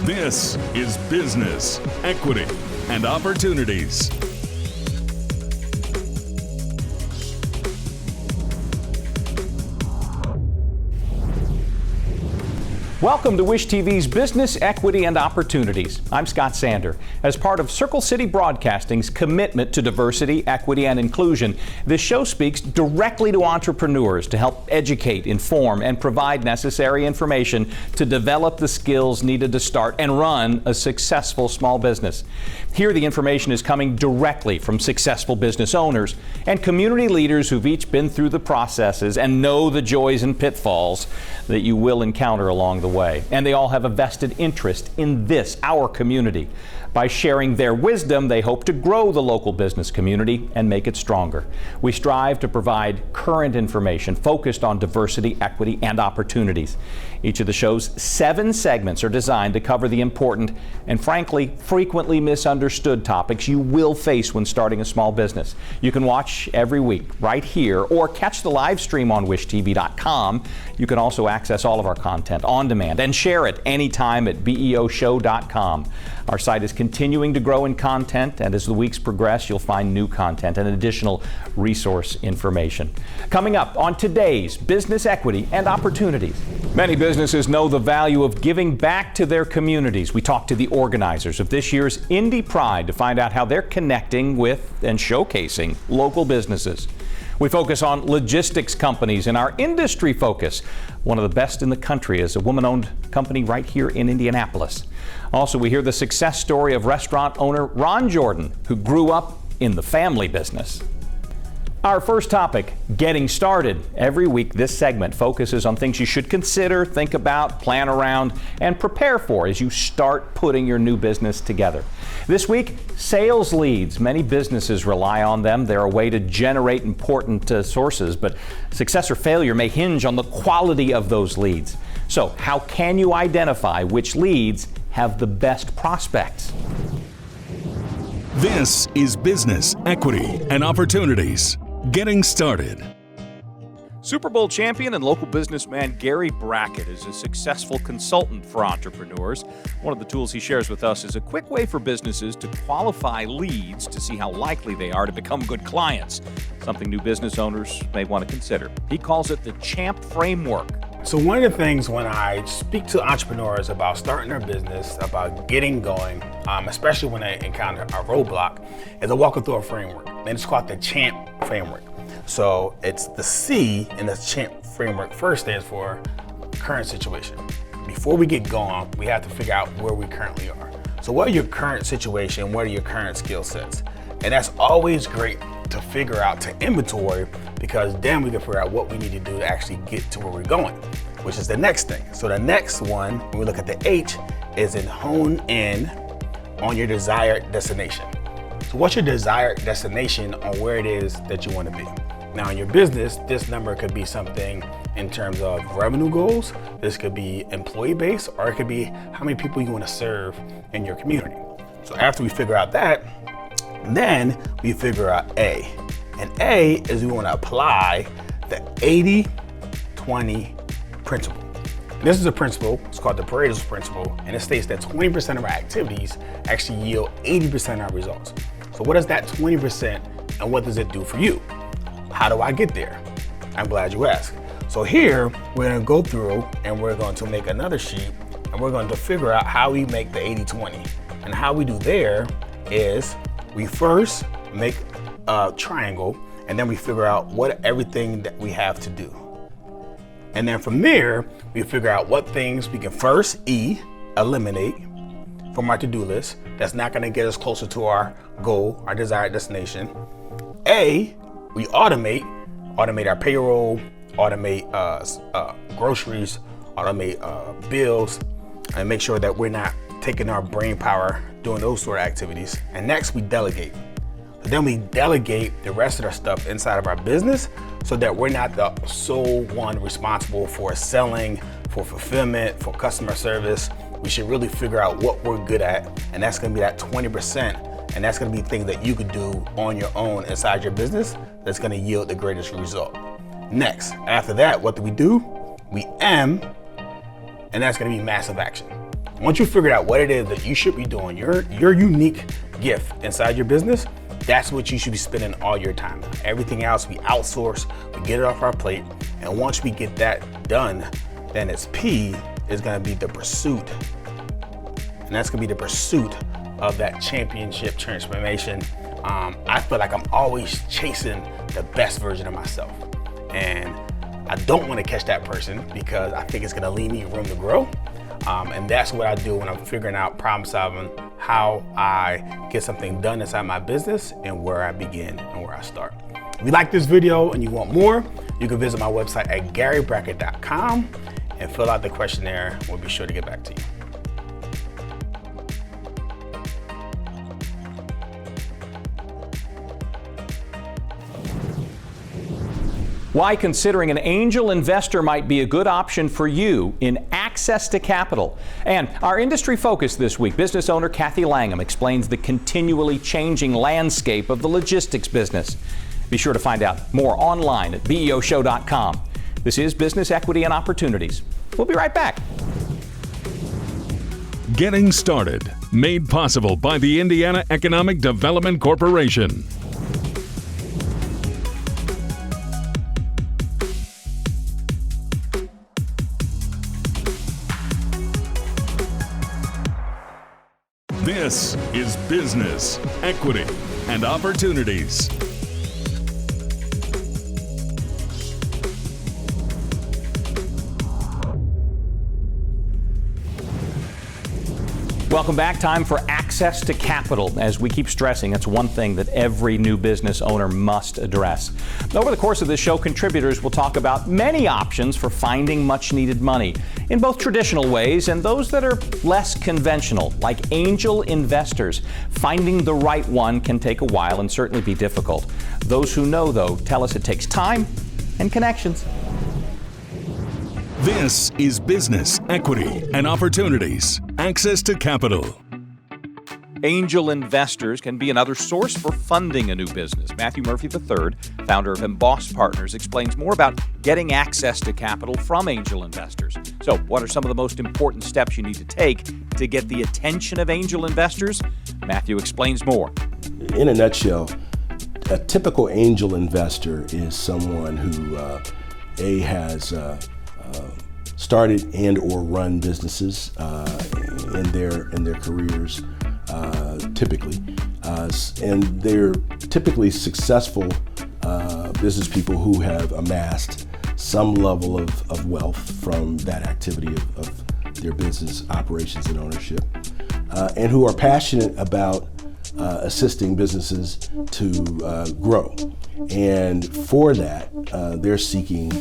This is Business, Equity, and Opportunities. Welcome to Wish TV's Business, Equity, and Opportunities. I'm Scott Sander. As part of Circle City Broadcasting's commitment to diversity, equity, and inclusion, this show speaks directly to entrepreneurs to help educate, inform, and provide necessary information to develop the skills needed to start and run a successful small business. Here, the information is coming directly from successful business owners and community leaders who've each been through the processes and know the joys and pitfalls that you will encounter along the way. And they all have a vested interest in this, our community. By sharing their wisdom, they hope to grow the local business community and make it stronger. We strive to provide current information focused on diversity, equity, and opportunities. Each of the show's 7 segments are designed to cover the important and, frankly, frequently misunderstood topics you will face when starting a small business. You can watch every week right here or catch the live stream on wishtv.com. You can also access all of our content on demand and share it anytime at beoshow.com. Our site is continuing to grow in content, and as the weeks progress, you'll find new content and additional resource information. Coming up on today's Business, Equity, and Opportunities. Many businesses know the value of giving back to their communities. We talked to the organizers of this year's Indy Pride to find out how they're connecting with and showcasing local businesses. We focus on logistics companies in our industry focus. One of the best in the country is a woman-owned company right here in Indianapolis. Also, we hear the success story of restaurant owner Ron Jordan, who grew up in the family business. Our first topic, getting started. Every week, this segment focuses on things you should consider, think about, plan around, and prepare for as you start putting your new business together. This week, sales leads. Many businesses rely on them. They're a way to generate important sources, but success or failure may hinge on the quality of those leads. So, how can you identify which leads have the best prospects? This is Business, Equity, and Opportunities. Getting started. Super Bowl champion and local businessman Gary Brackett is a successful consultant for entrepreneurs. One of the tools he shares with us is a quick way for businesses to qualify leads to see how likely they are to become good clients, something new business owners may want to consider. He calls it the CHAMP framework. So one of the things when I speak to entrepreneurs about starting their business, about getting going, especially when they encounter a roadblock, is I walk them through a framework, and it's called the CHAMP framework. So it's the C in the CHAMP framework first stands for current situation. Before we get going, we have to figure out where we currently are. So what are your current situation? What are your current skill sets? And that's always great to figure out, to inventory, because then we can figure out what we need to do to actually get to where we're going, which is the next thing. So the next one, when we look at the H, is in hone in on your desired destination. So what's your desired destination on where it is that you want to be? Now in your business, this number could be something in terms of revenue goals. This could be employee base, or it could be how many people you want to serve in your community. So after we figure out that, then we figure out A. And A is we want to apply the 80-20 principle. This is a principle, it's called the Pareto's principle, and it states that 20% of our activities actually yield 80% of our results. So what is that 20% and what does it do for you? How do I get there? I'm glad you asked. So here, we're going to go through and we're going to make another sheet and we're going to figure out how we make the 80-20. And how we do there is we first make a triangle and then we figure out everything that we have to do. And then from there, we figure out what things we can first, E, eliminate from our to-do list. That's not gonna get us closer to our goal, our desired destination. A, we automate our payroll, automate groceries, automate bills, and make sure that we're not taking our brain power doing those sort of activities. And next, we delegate. So then we delegate the rest of our stuff inside of our business so that we're not the sole one responsible for selling, for fulfillment, for customer service. We should really figure out what we're good at, and that's gonna be that 20%, and that's gonna be things that you could do on your own inside your business that's gonna yield the greatest result. Next, after that, what do? We M, and that's gonna be massive action. Once you figure out what it is that you should be doing, your unique gift inside your business, that's what you should be spending all your time on. Everything else we outsource, we get it off our plate, and once we get that done, then its P is gonna be the pursuit. And that's gonna be the pursuit of that championship transformation. I feel like I'm always chasing the best version of myself. And I don't wanna catch that person because I think it's gonna leave me room to grow. And that's what I do when I'm figuring out problem solving, how I get something done inside my business and where I begin and where I start. If you like this video and you want more, you can visit my website at GaryBrackett.com and fill out the questionnaire. We'll be sure to get back to you. Why considering an angel investor might be a good option for you in access to capital. And our industry focus this week, business owner Kathy Langham explains the continually changing landscape of the logistics business. Be sure to find out more online at beoshow.com. This is Business Equity and Opportunities. We'll be right back. Getting Started, made possible by the Indiana Economic Development Corporation. This is Business, Equity, and Opportunities. Welcome back. Time for access to capital. As we keep stressing, it's one thing that every new business owner must address. Over the course of this show, contributors will talk about many options for finding much needed money in both traditional ways and those that are less conventional, like angel investors. Finding the right one can take a while and certainly be difficult. Those who know, though, tell us it takes time and connections. This is Business, Equity, and Opportunities. Access to capital. Angel investors can be another source for funding a new business. Matthew Murphy III, founder of Emboss Partners, explains more about getting access to capital from angel investors. So, what are some of the most important steps you need to take to get the attention of angel investors? Matthew explains more. In a nutshell, a typical angel investor is someone who has started and or run businesses in their careers, typically, and they're typically successful business people who have amassed some level of wealth from that activity of their business operations and ownership, and who are passionate about assisting businesses to grow. And for that, they're seeking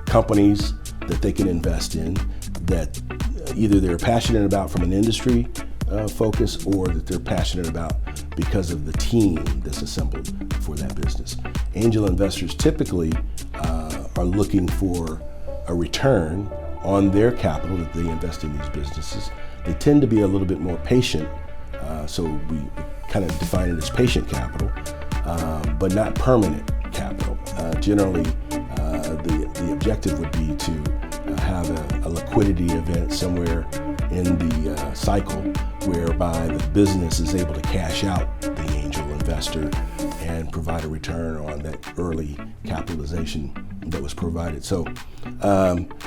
companies that they can invest in that either they're passionate about from an industry focus or that they're passionate about because of the team that's assembled for that business. Angel investors typically are looking for a return on their capital that they invest in these businesses. They tend to be a little bit more patient, so we kind of define it as patient capital, but not permanent capital. Generally, the objective would be to have a liquidity event somewhere in the cycle whereby the business is able to cash out the angel investor and provide a return on that early capitalization that was provided. So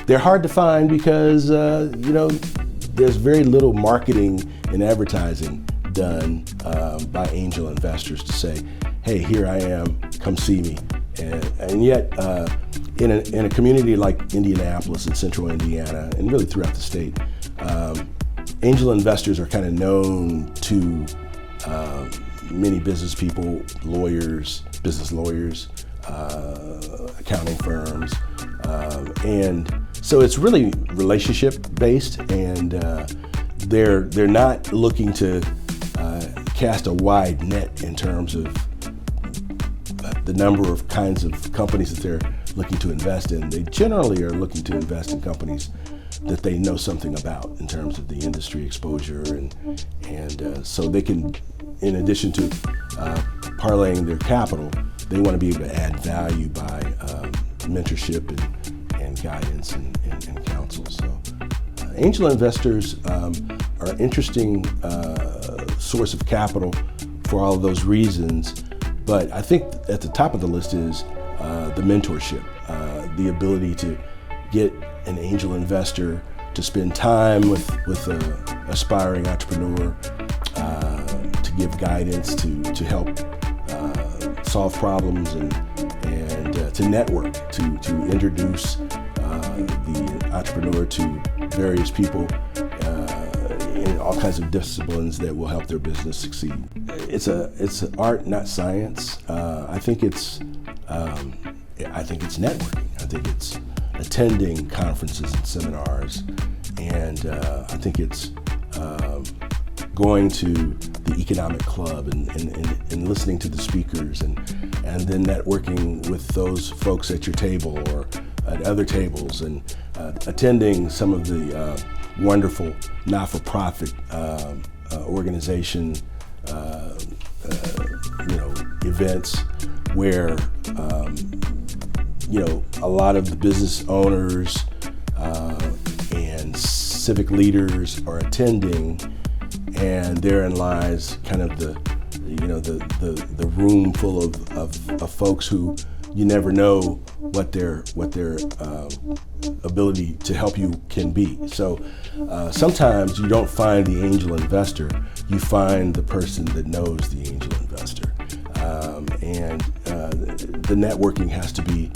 they're hard to find because there's very little marketing and advertising done by angel investors to say, hey, here I am, come see me. And yet, in a community like Indianapolis and central Indiana, and really throughout the state, angel investors are kind of known to many business people, lawyers, business lawyers, accounting firms, and so it's really relationship based, and they're not looking to cast a wide net in terms of the number of kinds of companies that they're looking to invest in. They generally are looking to invest in companies that they know something about in terms of the industry exposure, and so they can, in addition to parlaying their capital, they want to be able to add value by mentorship and guidance and counsel. So Angel investors are an interesting source of capital for all of those reasons, but I think at the top of the list is the mentorship, the ability to get an angel investor to spend time with an aspiring entrepreneur, to give guidance, to help solve problems, and to network, to introduce the entrepreneur to various people in all kinds of disciplines that will help their business succeed. It's an art, not science. I think it's networking. I think it's attending conferences and seminars, and I think it's going to the economic club and listening to the speakers, and then networking with those folks at your table or at other tables, and attending some of the wonderful not-for-profit organization events where a lot of the business owners and civic leaders are attending, and therein lies kind of the room full of folks who you never know what their ability to help you can be. So sometimes you don't find the angel investor, you find the person that knows the angel investor. And the networking has to be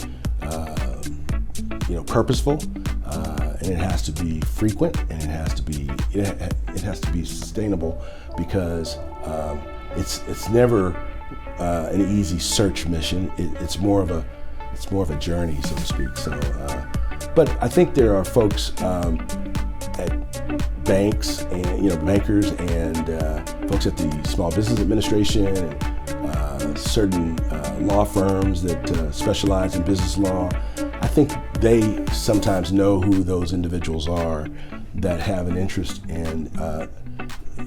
purposeful, and it has to be frequent, and it has to be sustainable, because it's never an easy search mission. It's more of a journey, so to speak. So, but I think there are folks at banks and bankers and folks at the Small Business Administration and certain law firms that specialize in business law. I think they sometimes know who those individuals are that have an interest and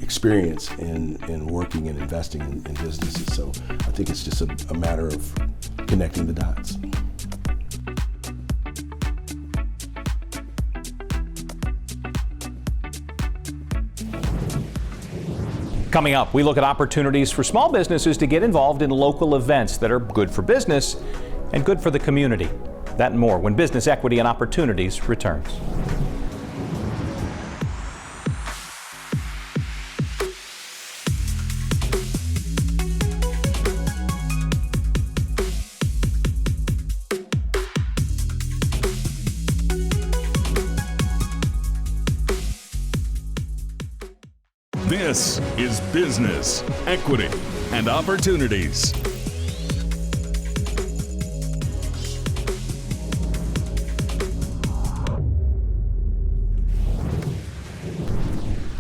experience in working and investing in businesses. So I think it's just a matter of connecting the dots. Coming up, we look at opportunities for small businesses to get involved in local events that are good for business and good for the community. That and more when Business Equity and Opportunities returns. This is Business, Equity, and Opportunities.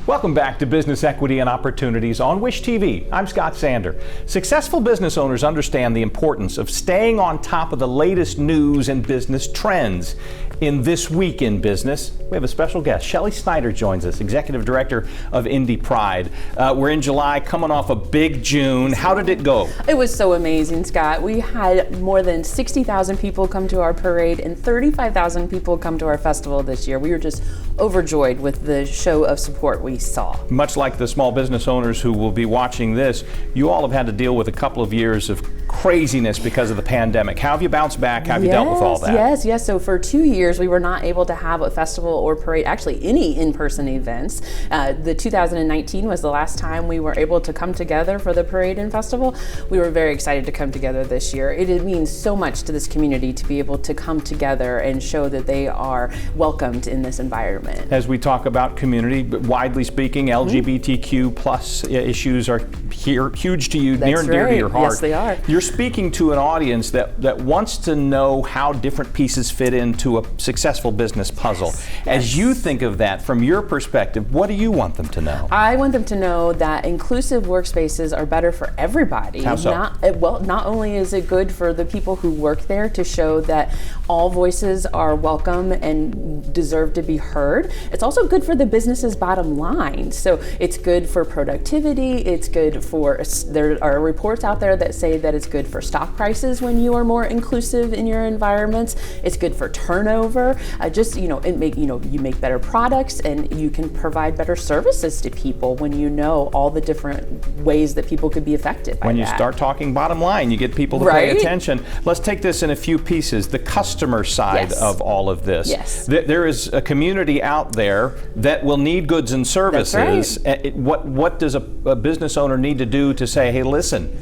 Welcome back to Business Equity and Opportunities on Wish TV. I'm Scott Sander. Successful business owners understand the importance of staying on top of the latest news and business trends. In This Week in Business, we have a special guest. Shelly Snyder joins us, Executive Director of Indy Pride. We're in July, coming off a big June. How did it go? It was so amazing, Scott. We had more than 60,000 people come to our parade and 35,000 people come to our festival this year. We were just overjoyed with the show of support we saw. Much like the small business owners who will be watching this, you all have had to deal with a couple of years of craziness because of the pandemic. How have you bounced back? How have you dealt with all that? Yes. So for 2 years, we were not able to have a festival or parade, actually any in-person events. The 2019 was the last time we were able to come together for the parade and festival. We were very excited to come together this year. It means so much to this community to be able to come together and show that they are welcomed in this environment. As we talk about community, widely speaking, LGBTQ plus issues are huge to you, near and dear to your heart. Yes, they are. You're speaking to an audience that wants to know how different pieces fit into a successful business puzzle. Yes. As you think of that from your perspective, what do you want them to know? I want them to know that inclusive workspaces are better for everybody. How so? Not only is it good for the people who work there to show that all voices are welcome and deserve to be heard, it's also good for the business's bottom line. So it's good for productivity, it's good for, there are reports out there that say that it's good for stock prices when you are more inclusive in your environments. It's good for turnover. You make better products, and you can provide better services to people when you know all the different ways that people could be affected by When you that. start talking bottom line, you get people to pay attention. Let's take this in a few pieces. The customer side of all of this. Yes. There is a community out there that will need goods and services. That's right. What does a business owner need to do to say, hey, listen,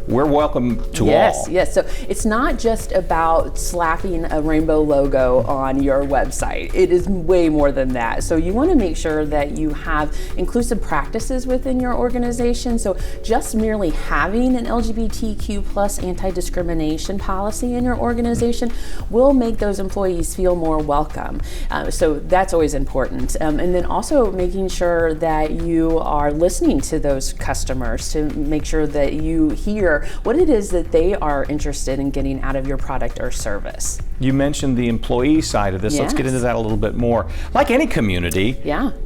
we're welcome to all? Yes, so it's not just about slapping a rainbow logo on your website. It is way more than that. So you want to make sure that you have inclusive practices within your organization. So just merely having an LGBTQ plus anti-discrimination policy in your organization will make those employees feel more welcome. So that's always important. And then also making sure that you are listening to those customers to make sure that you hear what it is that they are interested in getting out of your product or service. You mentioned the employee side of this. Let's get into that a little bit more. Like any community,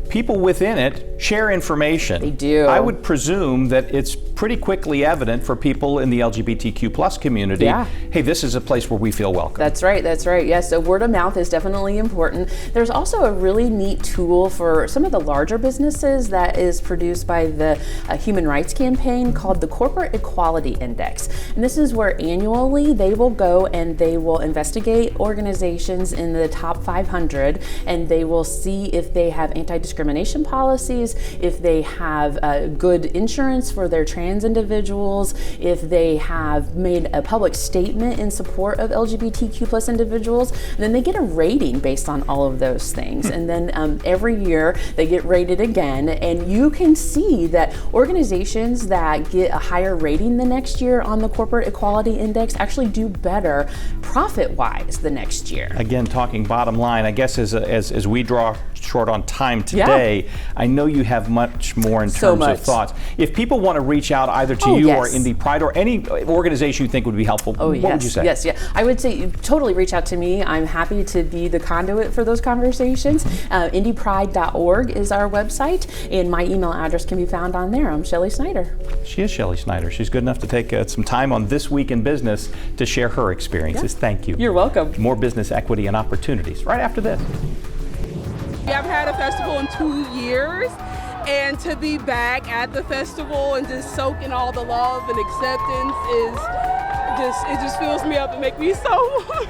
people within it share information. They do. I would presume that it's pretty quickly evident for people in the LGBTQ plus community, hey, this is a place where we feel welcome. That's right. Yes, so word of mouth is definitely important. There's also a really neat tool for some of the larger businesses that is produced by the Human Rights Campaign called the Corporate Equality Index. And this is where annually they will go and they will investigate organizations in the top 500, and they will see if they have anti-discrimination policies, if they have good insurance for their trans individuals, if they have made a public statement in support of LGBTQ plus individuals. And then they get a rating based on all of those things. And then every year they get rated again, and you can see that organizations that get a higher rating the next year on the Corporate Equality Index actually do better profit-wise the next year. Again, talking bottom line, I guess as we draw short on time today, I know you have much more in terms of thoughts. If people want to reach out either to you or Indie Pride or any organization you think would be helpful, what would you say? Yes, I would say totally reach out to me. I'm happy to be the conduit for those conversations. IndiePride.org is our website, and my email address can be found on there. I'm Shelly Snyder. She is Shelly Snyder. She's good enough to take some time on This Week in Business to share her experiences. Thank you. You're welcome. More business equity and opportunities right after this. We haven't had a festival in 2 years, and to be back at the festival and just soak in all the love and acceptance it just fills me up and makes me so warm.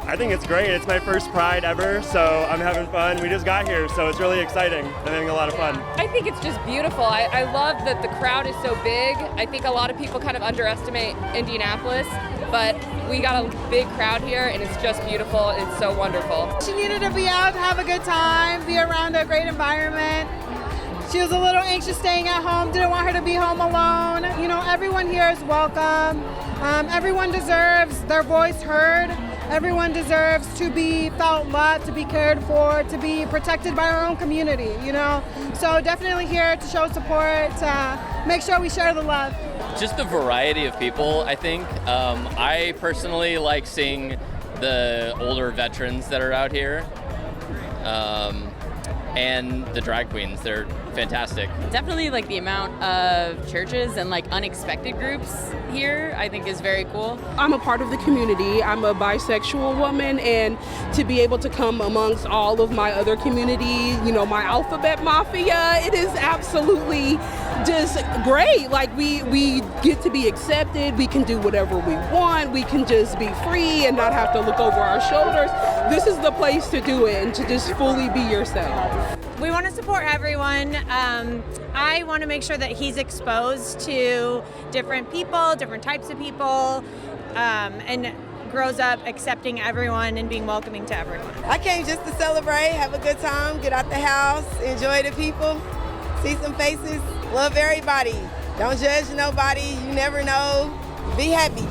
I think it's great. It's my first Pride ever, so I'm having fun. We just got here, so it's really exciting. I'm having a lot of fun. I think it's just beautiful. I love that the crowd is so big. I think a lot of people kind of underestimate Indianapolis, but we got a big crowd here, and it's just beautiful. It's so wonderful. She needed to be out, have a good time, be around a great environment. She was a little anxious staying at home, didn't want her to be home alone. You know, everyone here is welcome. Everyone deserves their voice heard. Everyone deserves to be felt loved, to be cared for, to be protected by our own community, you know? So definitely here to show support, make sure we share the love. Just the variety of people, I think. I personally like seeing the older veterans that are out here. And the drag queens, they're fantastic. Definitely like the amount of churches and like unexpected groups here, I think is very cool. I'm a part of the community. I'm a bisexual woman, and to be able to come amongst all of my other community, you know, my alphabet mafia, it is absolutely just great. Like we get to be accepted, we can do whatever we want, we can just be free and not have to look over our shoulders. This is the place to do it and to just fully be yourself. We want to support everyone. I want to make sure that he's exposed to different people, different types of people, and grows up accepting everyone and being welcoming to everyone. I came just to celebrate, have a good time, get out the house, enjoy the people, see some faces, love everybody. Don't judge nobody, you never know. Be happy.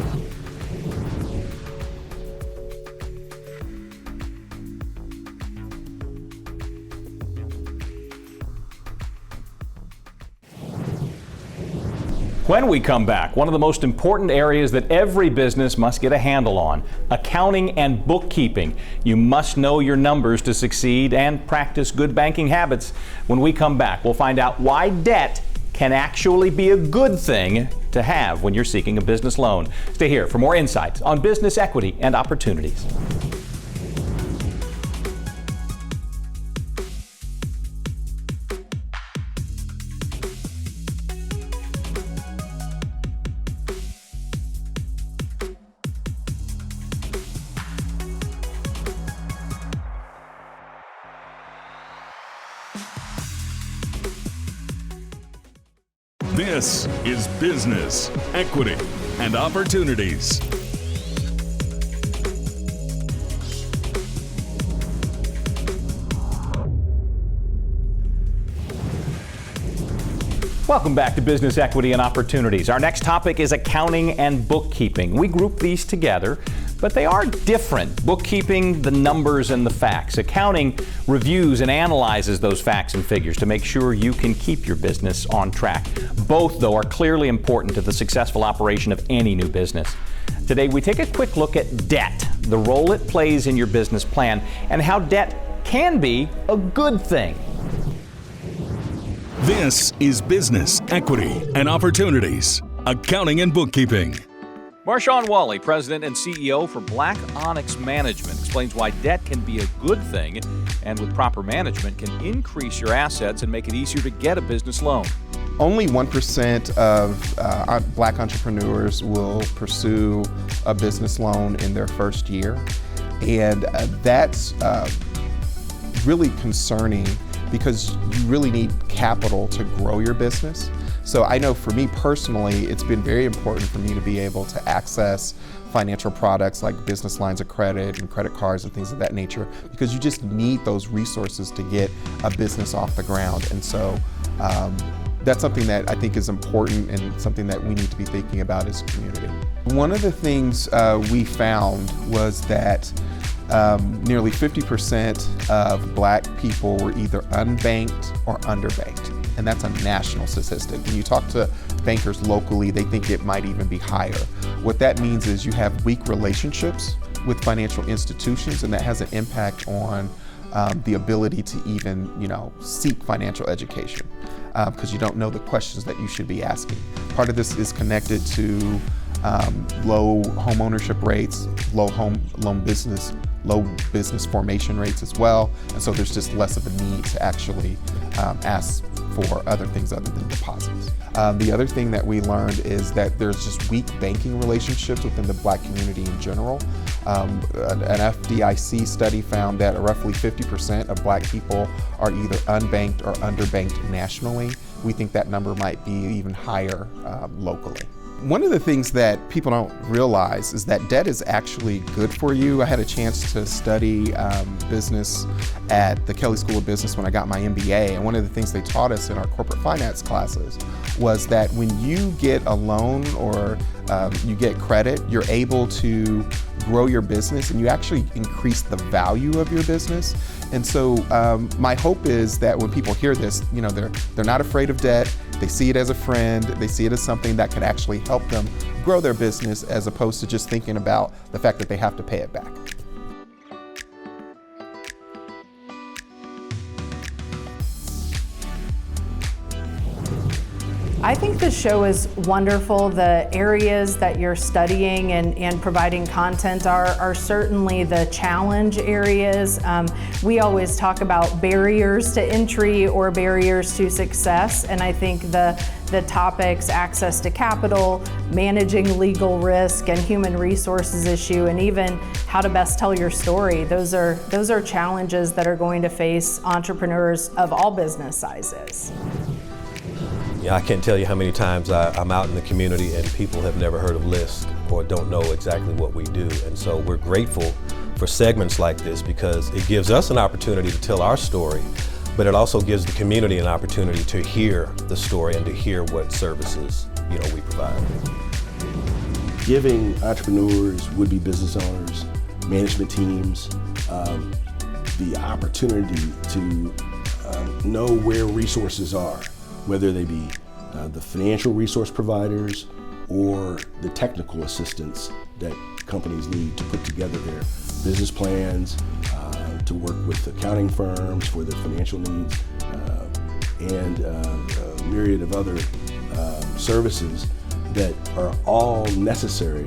When we come back, one of the most important areas that every business must get a handle on, accounting and bookkeeping. You must know your numbers to succeed and practice good banking habits. When we come back, we'll find out why debt can actually be a good thing to have when you're seeking a business loan. Stay here for more insights on business equity and opportunities. This is Business, Equity, and Opportunities. Welcome back to Business Equity and Opportunities. Our next topic is accounting and bookkeeping. We group these together, but they are different. Bookkeeping, the numbers and the facts. Accounting reviews and analyzes those facts and figures to make sure you can keep your business on track. Both, though, are clearly important to the successful operation of any new business. Today, we take a quick look at debt, the role it plays in your business plan, and how debt can be a good thing. This is Business, Equity, and Opportunities. Accounting and Bookkeeping. Marshawn Wally, President and CEO for Black Onyx Management, explains why debt can be a good thing and with proper management can increase your assets and make it easier to get a business loan. Only 1% of Black entrepreneurs will pursue a business loan in their first year. And that's really concerning because you really need capital to grow your business. So I know for me personally, it's been very important for me to be able to access financial products like business lines of credit and credit cards and things of that nature, because you just need those resources to get a business off the ground. And so that's something that I think is important and something that we need to be thinking about as a community. One of the things we found was that nearly 50% of Black people were either unbanked or underbanked. And that's a national statistic. When you talk to bankers locally, they think it might even be higher. What that means is you have weak relationships with financial institutions, and that has an impact on the ability to even, seek financial education because you don't know the questions that you should be asking. Part of this is connected to low home ownership rates, low business formation rates as well, and so there's just less of a need to actually ask for other things other than deposits. The other thing that we learned is that there's just weak banking relationships within the Black community in general. An FDIC study found that roughly 50% of Black people are either unbanked or underbanked nationally. We think that number might be even higher locally. One of the things that people don't realize is that debt is actually good for you. I had a chance to study business at the Kelley School of Business when I got my MBA, and one of the things they taught us in our corporate finance classes was that when you get a loan or you get credit, you're able to grow your business and you actually increase the value of your business. And so my hope is that when people hear this, they're not afraid of debt. They see it as a friend. They see it as something that could actually help them grow their business as opposed to just thinking about the fact that they have to pay it back. I think the show is wonderful. The areas that you're studying and providing content are certainly the challenge areas. We always talk about barriers to entry or barriers to success, and I think the topics access to capital, managing legal risk and human resources issue, and even how to best tell your story, those are challenges that are going to face entrepreneurs of all business sizes. Yeah, I can't tell you how many times I'm out in the community and people have never heard of LISC or don't know exactly what we do. And so we're grateful for segments like this because it gives us an opportunity to tell our story, but it also gives the community an opportunity to hear the story and to hear what services we provide. Giving entrepreneurs, would-be business owners, management teams the opportunity to know where resources are, whether they be the financial resource providers or the technical assistance that companies need to put together their business plans, to work with accounting firms for their financial needs, and myriad of other services that are all necessary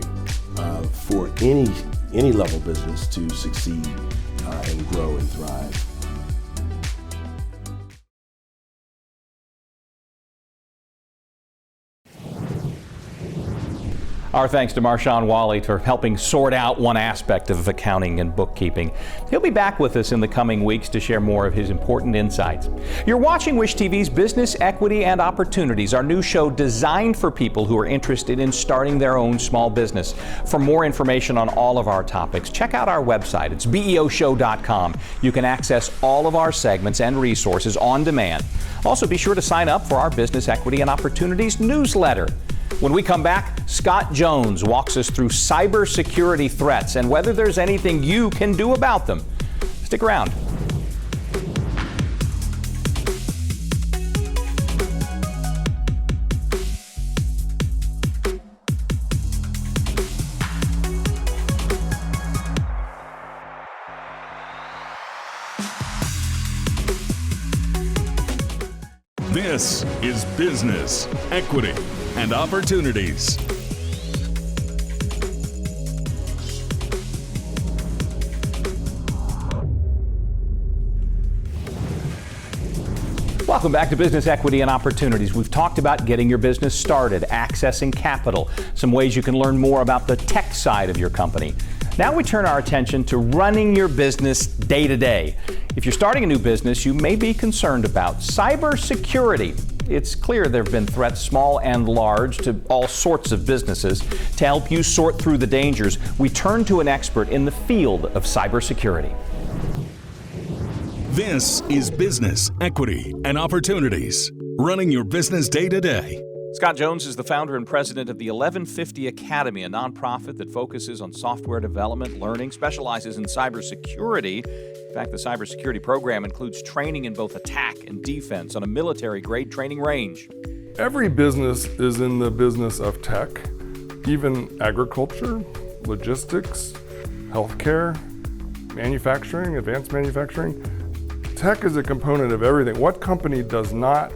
for any level business to succeed and grow and thrive. Our thanks to Marshawn Wally for helping sort out one aspect of accounting and bookkeeping. He'll be back with us in the coming weeks to share more of his important insights. You're watching Wish TV's Business, Equity, and Opportunities, our new show designed for people who are interested in starting their own small business. For more information on all of our topics, check out our website. It's beoshow.com. You can access all of our segments and resources on demand. Also, be sure to sign up for our Business, Equity, and Opportunities newsletter. When we come back, Scott Jones walks us through cybersecurity threats and whether there's anything you can do about them. Stick around. This is Business, Equity, and Opportunities. Welcome back to Business, Equity, and Opportunities. We've talked about getting your business started, accessing capital, some ways you can learn more about the tech side of your company. Now we turn our attention to running your business day to day. If you're starting a new business, you may be concerned about cybersecurity. It's clear there have been threats, small and large, to all sorts of businesses. To help you sort through the dangers, we turn to an expert in the field of cybersecurity. This is Business, Equity, and Opportunities. Running your business day to day. Scott Jones is the founder and president of the 1150 Academy, a nonprofit that focuses on software development, learning, specializes in cybersecurity. In fact, the cybersecurity program includes training in both attack and defense on a military-grade training range. Every business is in the business of tech, even agriculture, logistics, healthcare, manufacturing, advanced manufacturing. Tech is a component of everything. What company does not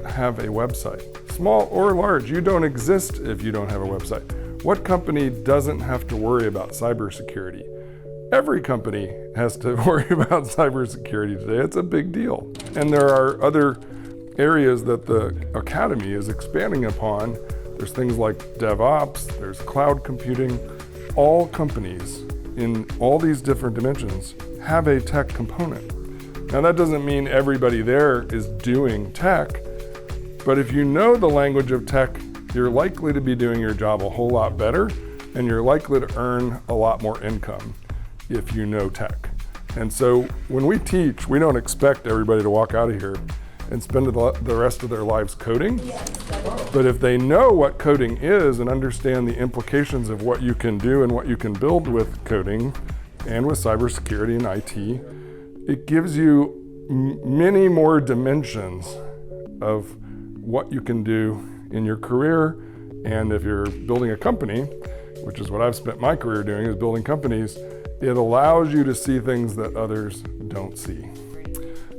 have a website? Small or large, you don't exist if you don't have a website. What company doesn't have to worry about cybersecurity? Every company has to worry about cybersecurity today. It's a big deal. And there are other areas that the Academy is expanding upon. There's things like DevOps, there's cloud computing. All companies in all these different dimensions have a tech component. Now that doesn't mean everybody there is doing tech, but if you know the language of tech, you're likely to be doing your job a whole lot better, and you're likely to earn a lot more income if you know tech. And so when we teach, we don't expect everybody to walk out of here and spend the rest of their lives coding. But if they know what coding is and understand the implications of what you can do and what you can build with coding and with cybersecurity and IT, it gives you many more dimensions of what you can do in your career. And if you're building a company, which is what I've spent my career doing, is building companies, it allows you to see things that others don't see.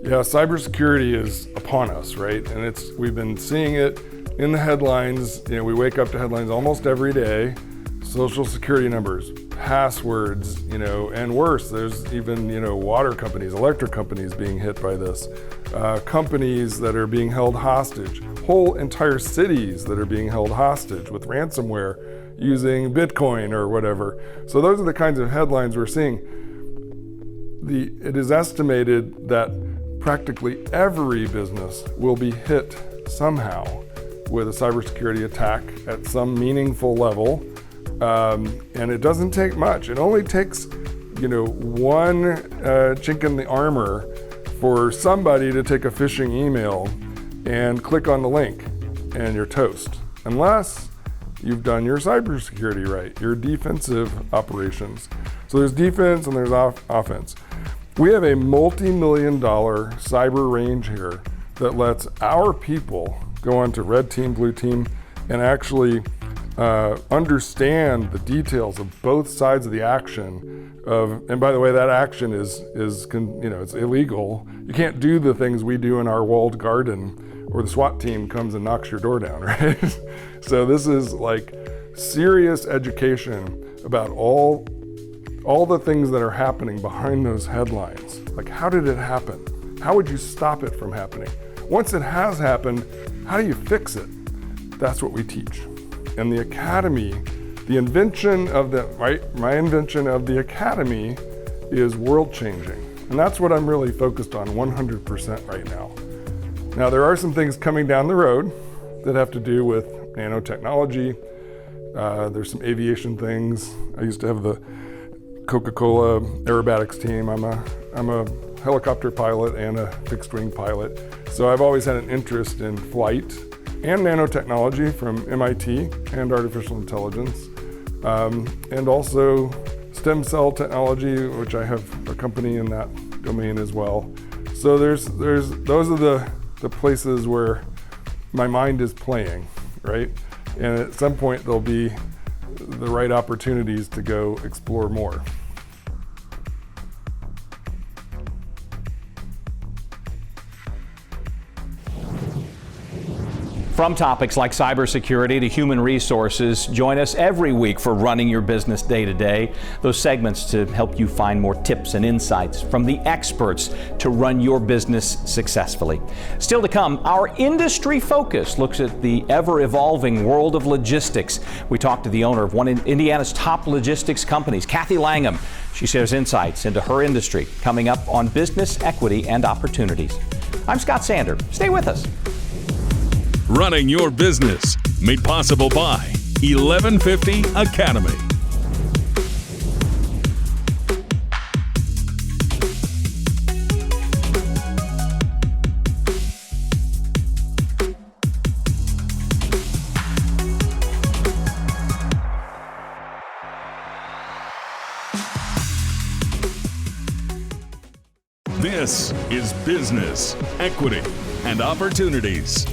Yeah, cybersecurity is upon us, right? And we've been seeing it in the headlines. You know, we wake up to headlines almost every day. Social security numbers, passwords, and worse, there's even, water companies, electric companies being hit by this. Companies that are being held hostage, whole entire cities that are being held hostage with ransomware using Bitcoin or whatever. So those are the kinds of headlines we're seeing. It is estimated that practically every business will be hit somehow with a cybersecurity attack at some meaningful level. And it doesn't take much. It only takes, one chink in the armor for somebody to take a phishing email and click on the link and you're toast. Unless you've done your cybersecurity right, your defensive operations. So there's defense and there's offense. We have a multi-million-dollar cyber range here that lets our people go onto red team, blue team, and actually understand the details of both sides of the action and by the way, that action is it's illegal. You can't do the things we do in our walled garden or the SWAT team comes and knocks your door down, right? So this is like serious education about all the things that are happening behind those headlines. Like, how did it happen? How would you stop it from happening? Once it has happened, how do you fix it? That's what we teach. And the Academy, the invention of my invention of the Academy is world changing. And that's what I'm really focused on 100% right now. Now, there are some things coming down the road that have to do with nanotechnology. There's some aviation things. I used to have the Coca-Cola aerobatics team. I'm a helicopter pilot and a fixed wing pilot. So I've always had an interest in flight and nanotechnology from MIT and artificial intelligence. And also stem cell technology, which I have a company in that domain as well. So those are the places where my mind is playing, right? And at some point there'll be the right opportunities to go explore more. From topics like cybersecurity to human resources, join us every week for Running Your Business Day to Day. Those segments to help you find more tips and insights from the experts to run your business successfully. Still to come, our industry focus looks at the ever-evolving world of logistics. We talked to the owner of one of Indiana's top logistics companies, Kathy Langham. She shares insights into her industry coming up on Business Equity and Opportunities. I'm Scott Sander. Stay with us. Running Your Business, made possible by 1150 Academy. This is Business, Equity, and Opportunities.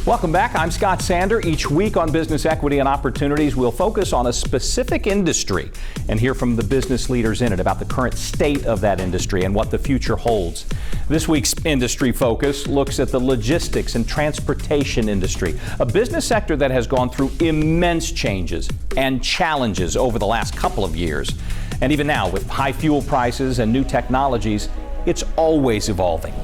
Welcome back. I'm Scott Sander. Each week on Business Equity and Opportunities, we'll focus on a specific industry and hear from the business leaders in it about the current state of that industry and what the future holds. This week's industry focus looks at the logistics and transportation industry, a business sector that has gone through immense changes and challenges over the last couple of years. And even now, with high fuel prices and new technologies, it's always evolving.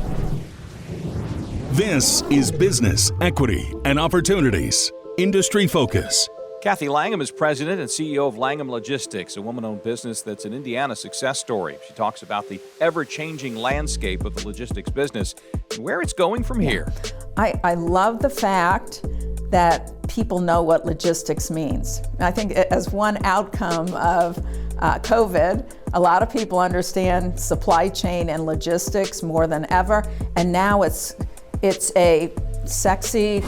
This is Business, Equity, and Opportunities. Industry Focus. Kathy Langham is president and CEO of Langham Logistics, a woman-owned business that's an Indiana success story. She talks about the ever-changing landscape of the logistics business and where it's going from here. I love the fact that people know what logistics means. I think as one outcome of COVID, a lot of people understand supply chain and logistics more than ever, and now it's a sexy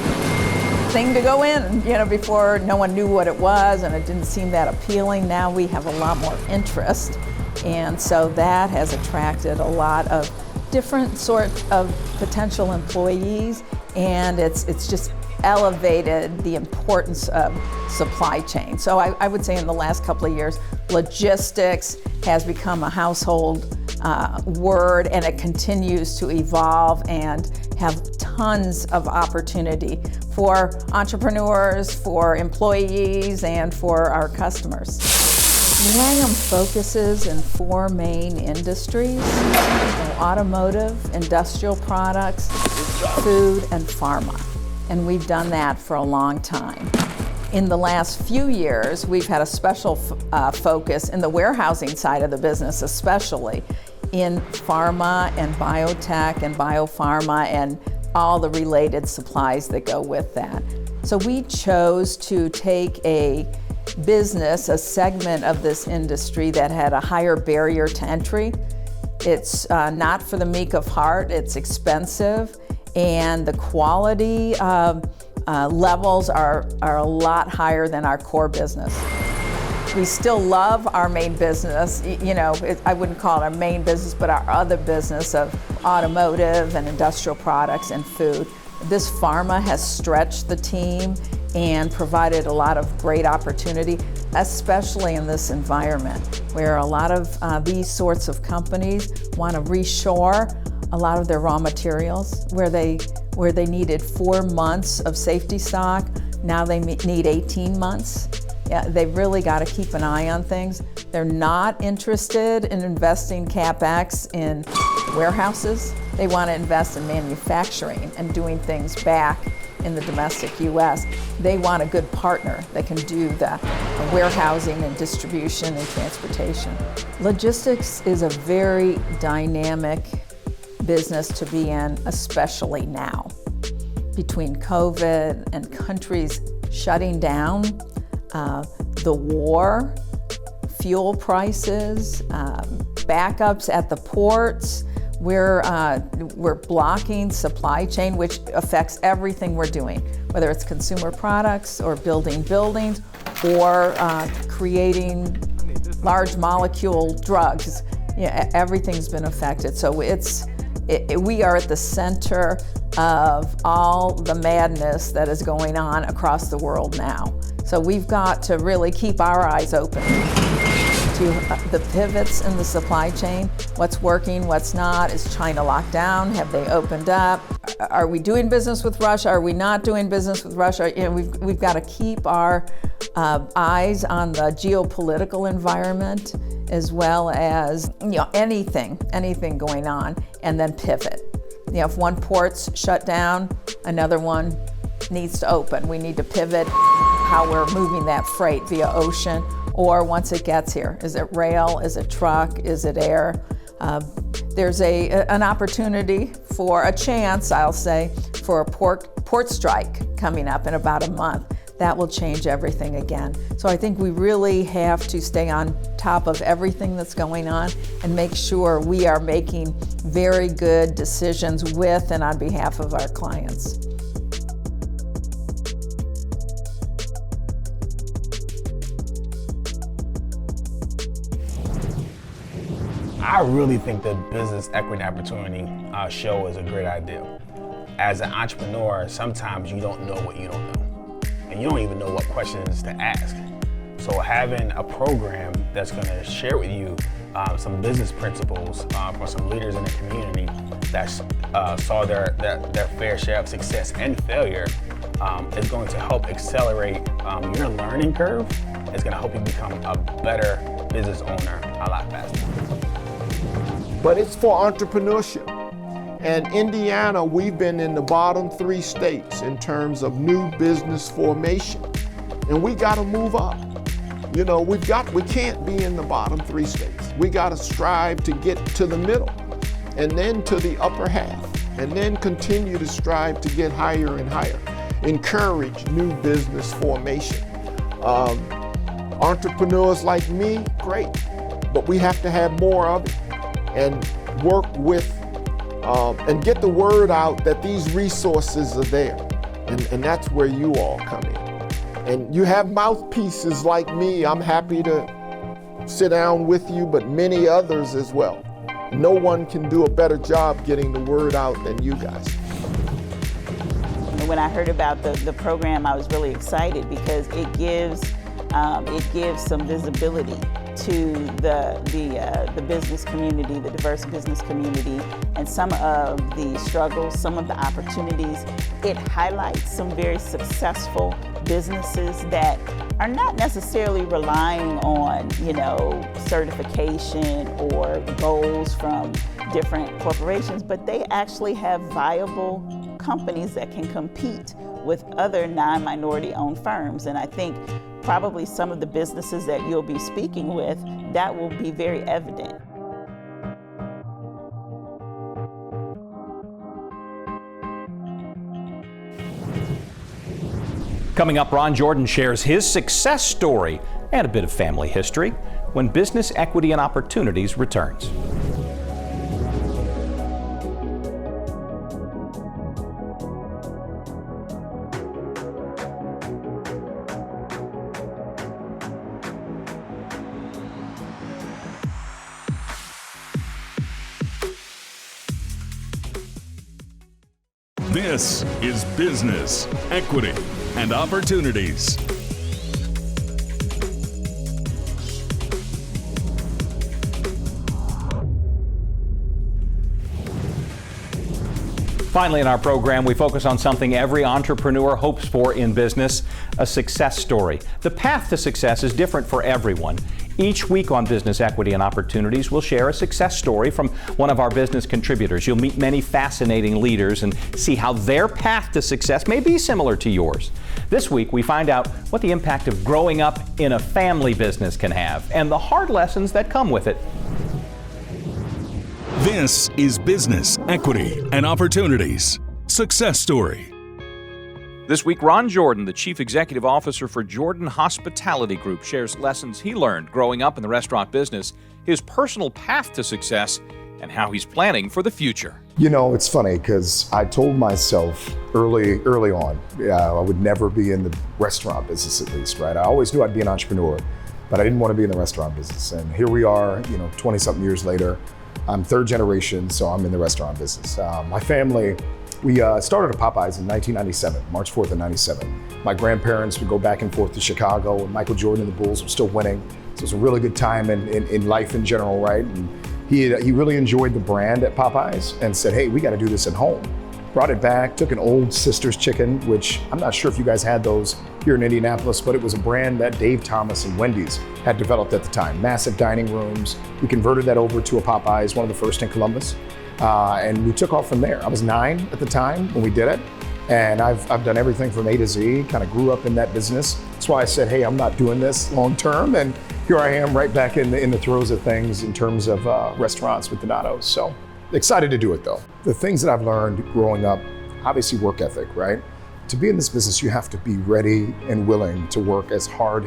thing to go in. Before no one knew what it was and it didn't seem that appealing. Now we have a lot more interest, and so that has attracted a lot of different sort of potential employees, and it's just elevated the importance of supply chain. So I would say in the last couple of years, logistics has become a household word, and it continues to evolve and have tons of opportunity for entrepreneurs, for employees, and for our customers. Langham focuses in 4 main industries: automotive, industrial products, food, and pharma. And we've done that for a long time. In the last few years, we've had a special focus in the warehousing side of the business, especially in pharma and biotech and biopharma and all the related supplies that go with that. So we chose to take a business, a segment of this industry that had a higher barrier to entry. It's not for the meek of heart, it's expensive, and the quality levels are a lot higher than our core business. We still love our main business. I wouldn't call it our main business, but our other business of automotive and industrial products and food. This pharma has stretched the team and provided a lot of great opportunity. especially in this environment where a lot of these sorts of companies want to reshore a lot of their raw materials, where they needed 4 months of safety stock, now they need 18 months. Yeah, they've really got to keep an eye on things. They're not interested in investing CapEx in warehouses. They want to invest in manufacturing and doing things back in the domestic U.S. They want a good partner that can do the warehousing and distribution and transportation. Logistics is a very dynamic business to be in, especially now. Between COVID and countries shutting down, the war, fuel prices, backups at the ports, we're blocking supply chain, which affects everything we're doing, whether it's consumer products or building buildings or creating large molecule drugs. Yeah, everything's been affected. So we are at the center of all the madness that is going on across the world now. So we've got to really keep our eyes open to the pivots in the supply chain. What's working, what's not? Is China locked down? Have they opened up? Are we doing business with Russia? Are we not doing business with Russia? You know, we've got to keep our eyes on the geopolitical environment, as well as anything going on, and then pivot. If one port's shut down, another one needs to open. We need to pivot how we're moving that freight via ocean, or once it gets here. Is it rail? Is it truck? Is it air? There's an opportunity for a chance, I'll say, for a port strike coming up in about a month. That will change everything again. So I think we really have to stay on top of everything that's going on and make sure we are making very good decisions with and on behalf of our clients. I really think the Business Equity Opportunity show is a great idea. As an entrepreneur, sometimes you don't know what you don't know, and you don't even know what questions to ask. So having a program that's going to share with you some business principles from some leaders in the community that saw their fair share of success and failure is going to help accelerate your learning curve. It's going to help you become a better business owner a lot faster. But it's for entrepreneurship. And Indiana, we've been in the bottom 3 states in terms of new business formation. And we got to move up. You know, we can't be in the bottom 3 states. We got to strive to get to the middle and then to the upper half, and then continue to strive to get higher and higher. Encourage new business formation. Entrepreneurs like me, great, but we have to have more of it and work with and get the word out that these resources are there. And that's where you all come in. And you have mouthpieces like me. I'm happy to sit down with you, but many others as well. No one can do a better job getting the word out than you guys. When I heard about the program, I was really excited because it gives some visibility to the business community, the diverse business community, and some of the struggles, some of the opportunities. It highlights some very successful businesses that are not necessarily relying on, certification or goals from different corporations, but they actually have viable companies that can compete with other non-minority owned firms. And I think probably some of the businesses that you'll be speaking with, that will be very evident. Coming up, Ron Jordan shares his success story and a bit of family history when Business Equity and Opportunities returns. This is Business, Equity, and Opportunities. Finally, in our program, we focus on something every entrepreneur hopes for in business, a success story. The path to success is different for everyone. Each week on Business Equity and Opportunities, we'll share a success story from one of our business contributors. You'll meet many fascinating leaders and see how their path to success may be similar to yours. This week, we find out what the impact of growing up in a family business can have and the hard lessons that come with it. This is Business, Equity, and Opportunities Success Story. This week, Ron Jordan, the Chief Executive Officer for Jordan Hospitality Group, shares lessons he learned growing up in the restaurant business, his personal path to success, and how he's planning for the future. You know, it's funny because I told myself early on, I would never be in the restaurant business, at least, right? I always knew I'd be an entrepreneur, but I didn't want to be in the restaurant business. And here we are, 20-something years later. I'm third generation, so I'm in the restaurant business. My family, we started at Popeyes in 1997, March 4th of 97. My grandparents would go back and forth to Chicago, and Michael Jordan and the Bulls were still winning. So it was a really good time in life in general, right? And he really enjoyed the brand at Popeyes and said, hey, we got to do this at home. Brought it back, took an old Sister's Chicken, which I'm not sure if you guys had those here in Indianapolis, but it was a brand that Dave Thomas and Wendy's had developed at the time. Massive dining rooms. We converted that over to a Popeyes, one of the first in Columbus. And we took off from there. I was 9 at the time when we did it. And I've done everything from A to Z, kind of grew up in that business. That's why I said, hey, I'm not doing this long term. And here I am right back in the throes of things in terms of restaurants with Donato's. So excited to do it though. The things that I've learned growing up, obviously work ethic, right? To be in this business, you have to be ready and willing to work as hard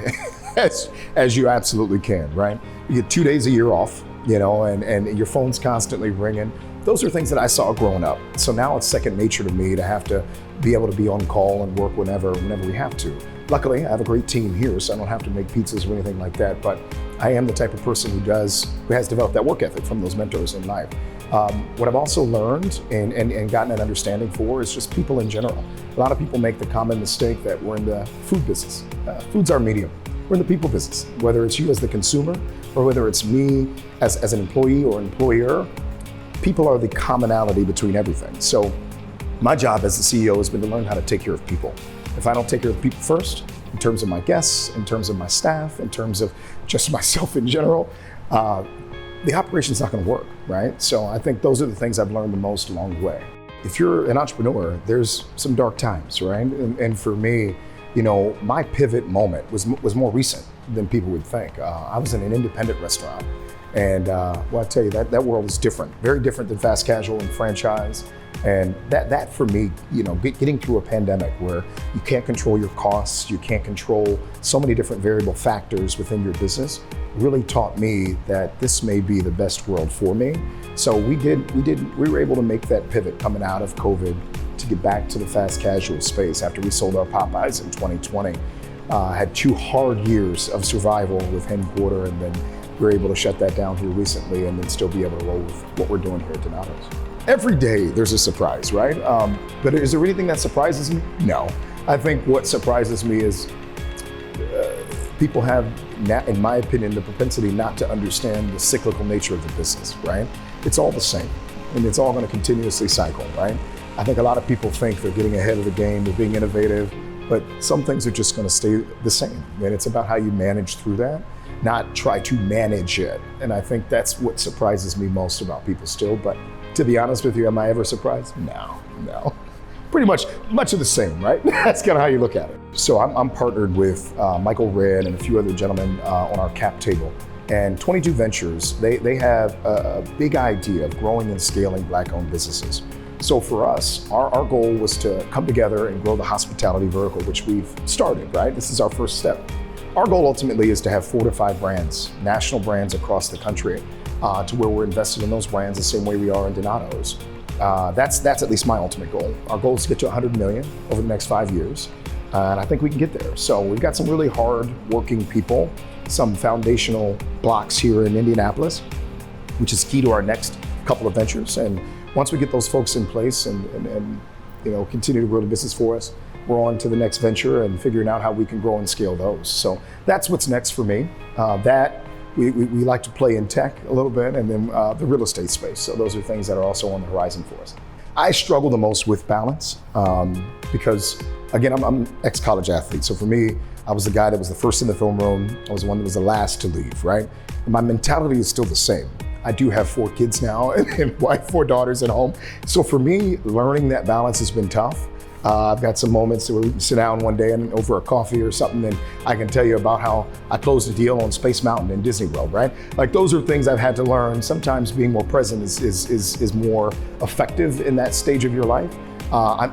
as you absolutely can, right? You get 2 days a year off, and your phone's constantly ringing. Those are things that I saw growing up. So now it's second nature to me to have to be able to be on call and work whenever we have to. Luckily, I have a great team here, so I don't have to make pizzas or anything like that, but I am the type of person who has developed that work ethic from those mentors in life. What I've also learned and gotten an understanding for is just people in general. A lot of people make the common mistake that we're in the food business. Food's our medium. We're in the people business. Whether it's you as the consumer or whether it's me as an employee or employer, people are the commonality between everything. So my job as the CEO has been to learn how to take care of people. If I don't take care of people first, in terms of my guests, in terms of my staff, in terms of just myself in general, the operation's not gonna work, right? So I think those are the things I've learned the most along the way. If you're an entrepreneur, there's some dark times, right? And for me, my pivot moment was more recent than people would think. I was in an independent restaurant. And I tell you, that world is different, very different than fast casual and franchise. And that for me, getting through a pandemic where you can't control your costs, you can't control so many different variable factors within your business, really taught me that this may be the best world for me. So we were able to make that pivot coming out of COVID to get back to the fast casual space after we sold our Popeyes in 2020. Had 2 hard years of survival with headquarter, and then we were able to shut that down here recently and then still be able to roll with what we're doing here at Donato's. Every day there's a surprise, right? But is there anything that surprises me? No. I think what surprises me is people have, in my opinion, the propensity not to understand the cyclical nature of the business, right? It's all the same, and it's all going to continuously cycle, right? I think a lot of people think they're getting ahead of the game, they're being innovative, but some things are just going to stay the same. And it's about how you manage through that, not try to manage it. And I think that's what surprises me most about people still. But to be honest with you, am I ever surprised? No. Pretty much of the same, right? That's kind of how you look at it. So I'm partnered with Michael Red and a few other gentlemen on our cap table. And 22 Ventures, they have a big idea of growing and scaling Black-owned businesses. So for us, our goal was to come together and grow the hospitality vertical, which we've started, right? This is our first step. Our goal ultimately is to have 4 to 5 brands, national brands across the country, to where we're invested in those brands the same way we are in Donato's. That's at least my ultimate goal. Our goal is to get to 100 million over the next 5 years. And I think we can get there. So we've got some really hard working people, some foundational blocks here in Indianapolis, which is key to our next couple of ventures. And once we get those folks in place and continue to grow the business for us, we're on to the next venture and figuring out how we can grow and scale those. So that's what's next for me. We like to play in tech a little bit, and then the real estate space. So those are things that are also on the horizon for us. I struggle the most with balance because, again, I'm an ex-college athlete. So for me, I was the guy that was the first in the film room. I was the one that was the last to leave, right? And my mentality is still the same. I do have 4 kids now and wife, 4 daughters at home. So for me, learning that balance has been tough. I've got some moments where we can sit down one day and over a coffee or something, and I can tell you about how I closed a deal on Space Mountain in Disney World, right? Like, those are things I've had to learn. Sometimes being more present is more effective in that stage of your life.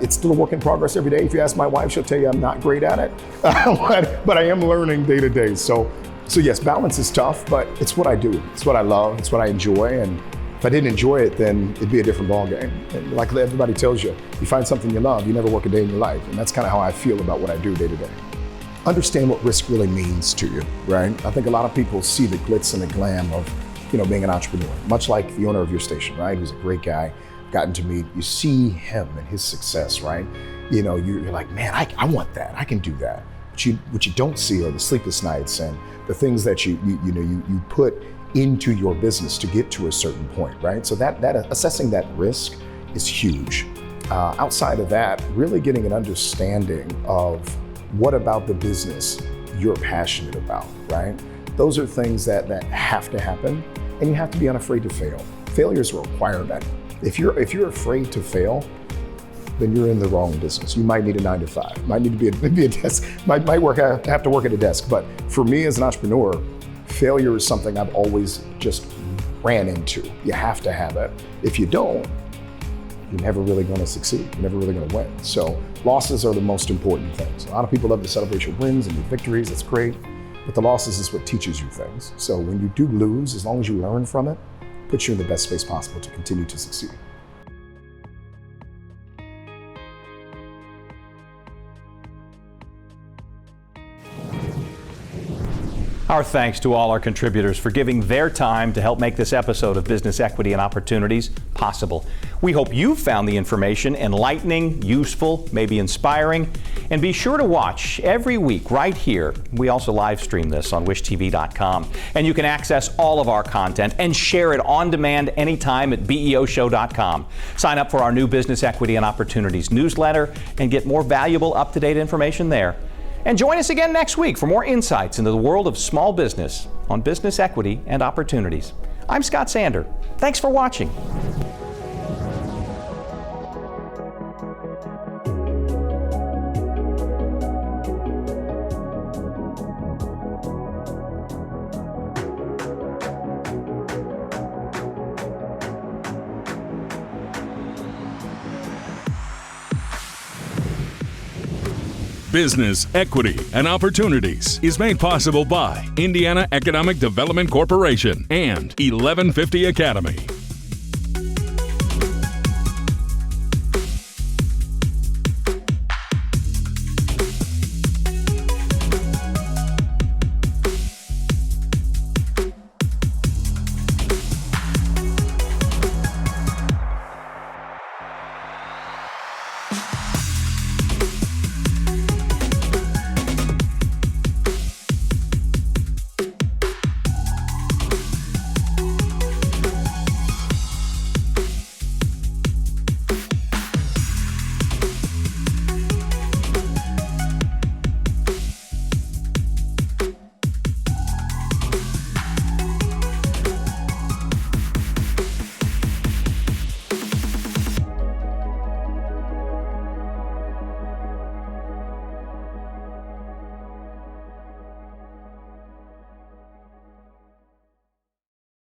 It's still a work in progress every day. If you ask my wife, she'll tell you I'm not great at it, but I am learning day to day. So yes, balance is tough, but it's what I do. It's what I love. It's what I enjoy. And if I didn't enjoy it, then it'd be a different ballgame. And like everybody tells you, you find something you love, you never work a day in your life. And that's kind of how I feel about what I do day to day. Understand what risk really means to you, right? I think a lot of people see the glitz and the glam of, being an entrepreneur, much like the owner of your station, right? Who's a great guy, gotten to meet. You see him and his success, right? You're like, man, I want that. I can do that. What you don't see are the sleepless nights and the things that you put into your business to get to a certain point, right? So that assessing that risk is huge. Outside of that, really getting an understanding of what about the business you're passionate about, right? Those are things that have to happen, and you have to be unafraid to fail. Failure is a requirement. If you're afraid to fail, then you're in the wrong business. You might need a 9-to-5. Might need to be a desk. Might have to work at a desk. But for me as an entrepreneur, failure is something I've always just ran into. You have to have it. If you don't, you're never really going to succeed. You're never really going to win. So losses are the most important things. A lot of people love to celebrate your wins and your victories. That's great. But the losses is what teaches you things. So when you do lose, as long as you learn from it, puts you in the best space possible to continue to succeed. Our thanks to all our contributors for giving their time to help make this episode of Business Equity and Opportunities possible. We hope you found the information enlightening, useful, maybe inspiring, and be sure to watch every week right here. We also live stream this on wishtv.com, and you can access all of our content and share it on demand anytime at beoshow.com. Sign up for our new Business Equity and Opportunities newsletter and get more valuable, up-to-date information there. And join us again next week for more insights into the world of small business on Business Equity and Opportunities. I'm Scott Sander. Thanks for watching. Business, Equity, and Opportunities is made possible by Indiana Economic Development Corporation and 1150 Academy.